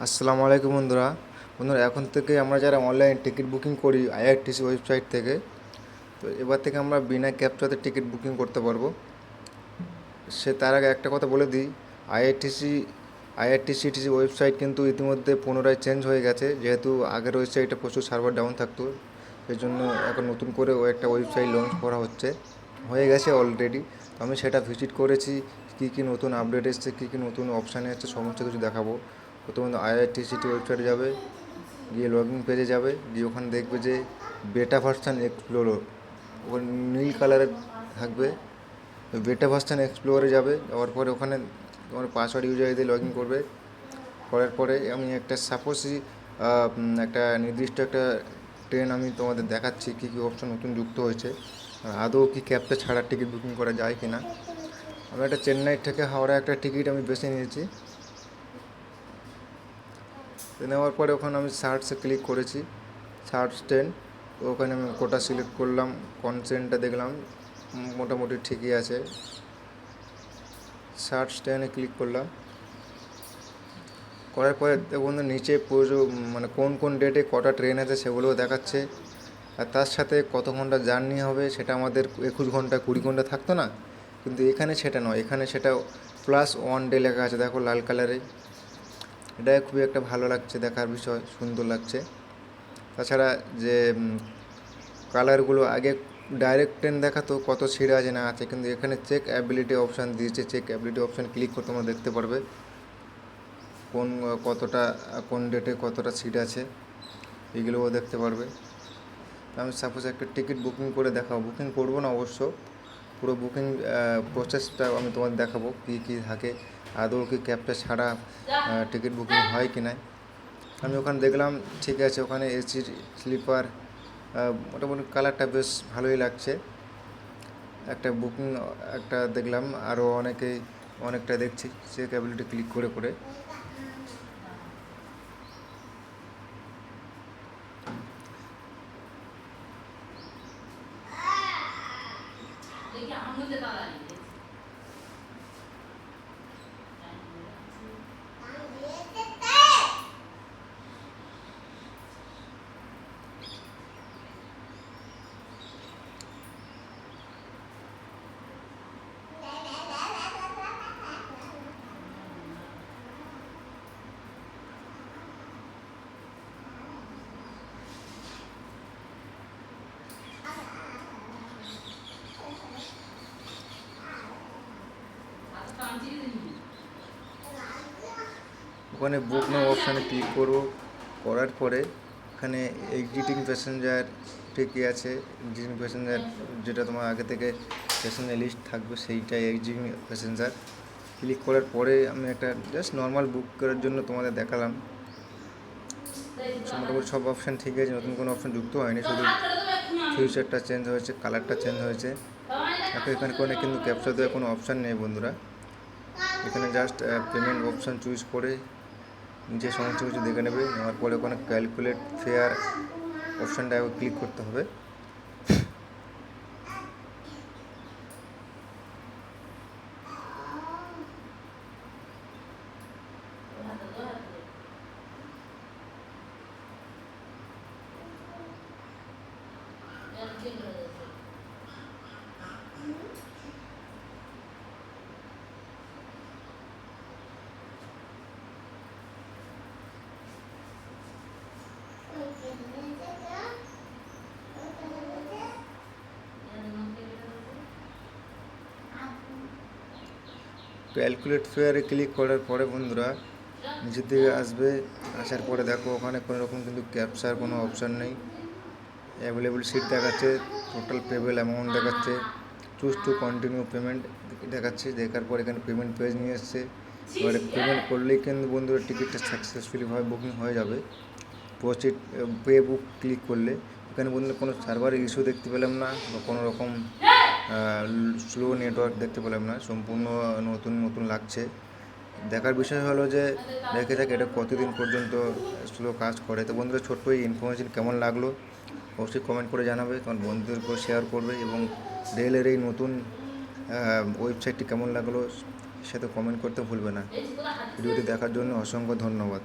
আসসালামু আলাইকুম বন্ধুরা। এখন থেকে আমরা যারা অনলাইন টিকিট বুকিং করি আইআরটিসি ওয়েবসাইট থেকে, তো এবার থেকে আমরা বিনা ক্যাপচাতে টিকিট বুকিং করতে পারবো। তার আগে একটা কথা বলে দিই, আইআরটিসি আইআরটিসিটিসি ওয়েবসাইট কিন্তু ইতিমধ্যে পুনরায় চেঞ্জ হয়ে গেছে। যেহেতু আগের ওয়েবসাইটে প্রচুর সার্ভার ডাউন থাকতো, সেই জন্য এখন নতুন করে একটা ওয়েবসাইট লঞ্চ করা হয়ে গেছে অলরেডি। তো আমি সেটা ভিজিট করেছি, কী কী নতুন আপডেট এসছে, কী কী নতুন অপশানে এসছে, সমস্ত কিছু দেখাবো। প্রথমত আইআরটিসিটি ওয়েবসাইটে যাবে, গিয়ে লগ ইন পেজে যাবে, গিয়ে ওখানে দেখবে যে বেটা ভার্সান এক্সপ্লোরর, ওখানে নীল কালারের থাকবে। বেটা ভার্সান এক্সপ্লোরে যাবে, যাওয়ার পরে ওখানে তোমার পাসওয়ার্ড ইউজার দিয়ে লগ ইন করবে। করার পরে আমি একটা সাপোজই একটা নির্দিষ্ট একটা ট্রেন আমি তোমাদের দেখাচ্ছি কী কী অপশন নতুন যুক্ত হয়েছে, আর আদৌ কি ক্যাবটা ছাড়া টিকিট বুকিং করা যায় কি না। আমি একটা চেন্নাই থেকে হাওড়া একটা টিকিট আমি বেছে নিয়েছি। নেওয়ার পরে ওখানে আমি সার্চে ক্লিক করেছি, সার্চ ট্রেন। তো ওখানে আমি কোটা সিলেক্ট করলাম, কনসেন্টটা দেখলাম মোটামুটি ঠিকই আছে। সার্চ ট্রেনে ক্লিক করলাম, করার পরে দেখুন নিচে মানে কোন কোন ডেটে কটা ট্রেন আছে সেগুলোও দেখাচ্ছে। আর তার সাথে কত ঘন্টা জার্নি হবে, সেটা আমাদের 21 ঘন্টা 20 ঘন্টা থাকতো না, কিন্তু এখানে সেটা নয়, এখানে সেটা +1 ডে লেখা আছে, দেখো লাল কালারে। এটা খুবই একটা ভালো লাগছে, দেখার বিষয়, সুন্দর লাগছে। তাছাড়া যে কালারগুলো আগে ডাইরেক্ট ট্রেন দেখাতো কত সিট আছে না আছে, কিন্তু এখানে চেক অ্যাবিলিটি অপশান দিয়েছে। চেক অ্যাবিলিটি অপশান ক্লিক করে তোমরা দেখতে পারবে কোন ডেটে কতটা সিট আছে, এগুলোও দেখতে পারবে। আমি সাপোজ একটা টিকিট বুকিং করে দেখাবো, বুকিং করবো না অবশ্য, পুরো বুকিং প্রসেসটা আমি তোমাদের দেখাবো কী কী থাকে, আদৌ কি ক্যাবটা ছাড়া টিকিট বুকিং হয় কি না। আমি ওখানে দেখলাম ঠিক আছে, ওখানে এসি স্লিপার, মোটামুটি কালারটা বেশ ভালোই লাগছে। একটা বুকিং একটা দেখলাম, আরও অনেকটা দেখছি চেক অ্যাবিলিটি ক্লিক করে করে। ওখানে বুক নাও অপশানে ক্লিক করব, করার পরে এখানে এক্সিটিং প্যাসেঞ্জার ঠিকই আছে। এক্সিটিং প্যাসেঞ্জার যেটা তোমার আগে থেকে প্যাসেঞ্জার লিস্ট থাকবে, সেইটাই এক্সিটিং প্যাসেঞ্জার। ক্লিক করার পরে আমি একটা জাস্ট নর্মাল বুক করার জন্য তোমাদের দেখালাম। মোটামুটি সব অপশান ঠিক আছে, নতুন কোনো অপশান যুক্ত হয়নি, শুধু ফিউচারটা চেঞ্জ হয়েছে, কালারটা চেঞ্জ হয়েছে। এখানে কিন্তু ক্যাপচার দেওয়ার কোনো অপশান নেই বন্ধুরা। এখানে জাস্ট পেমেন্ট অপশান চুজ করে নিচে সমস্ত কিছু দেখে নেবে। নেওয়ার পরে ওখানে ক্যালকুলেট ফেয়ার অপশানটা ক্লিক করতে হবে। ক্যালকুলেট ফেয়ারে ক্লিক করার পরে বন্ধুরা নিচের দিকে আসবে, আসার পরে দেখো ওখানে কোনো রকম কিন্তু ক্যাপচার কোনো অপশান নেই। অ্যাভেলেবল সিট দেখাচ্ছে, টোটাল পেবেল অ্যামাউন্ট দেখাচ্ছে, চুজ টু কন্টিনিউ পেমেন্ট দেখাচ্ছে। দেখার পর এখানে পেমেন্ট পেজ নিয়ে এসছে। এবারে পেমেন্ট করলেই কিন্তু বন্ধুরা টিকিটটা সাকসেসফুলিভাবে বুকিং হয়ে যাবে। প্রসিড পে বুক ক্লিক করলে এখানে বন্ধুরা কোনো সার্ভারের ইস্যু দেখতে পেলাম না, বা কোনো রকম স্লো নেটওয়ার্ক দেখতে পেলাম না, সম্পূর্ণ নতুন লাগছে। দেখার বিষয় হলো যে দেখে যাক এটা কতদিন পর্যন্ত স্লো কাজ করে। তো বন্ধুরা ছোট্ট এই ইনফরমেশন কেমন লাগলো অবশ্যই কমেন্ট করে জানাবে, তোমার বন্ধুদেরকেও শেয়ার করবে, এবং রেলের এই নতুন ওয়েবসাইটটি কেমন লাগলো সেটা কমেন্ট করতে ভুলবে না। ভিডিওটি দেখার জন্য অসংখ্য ধন্যবাদ।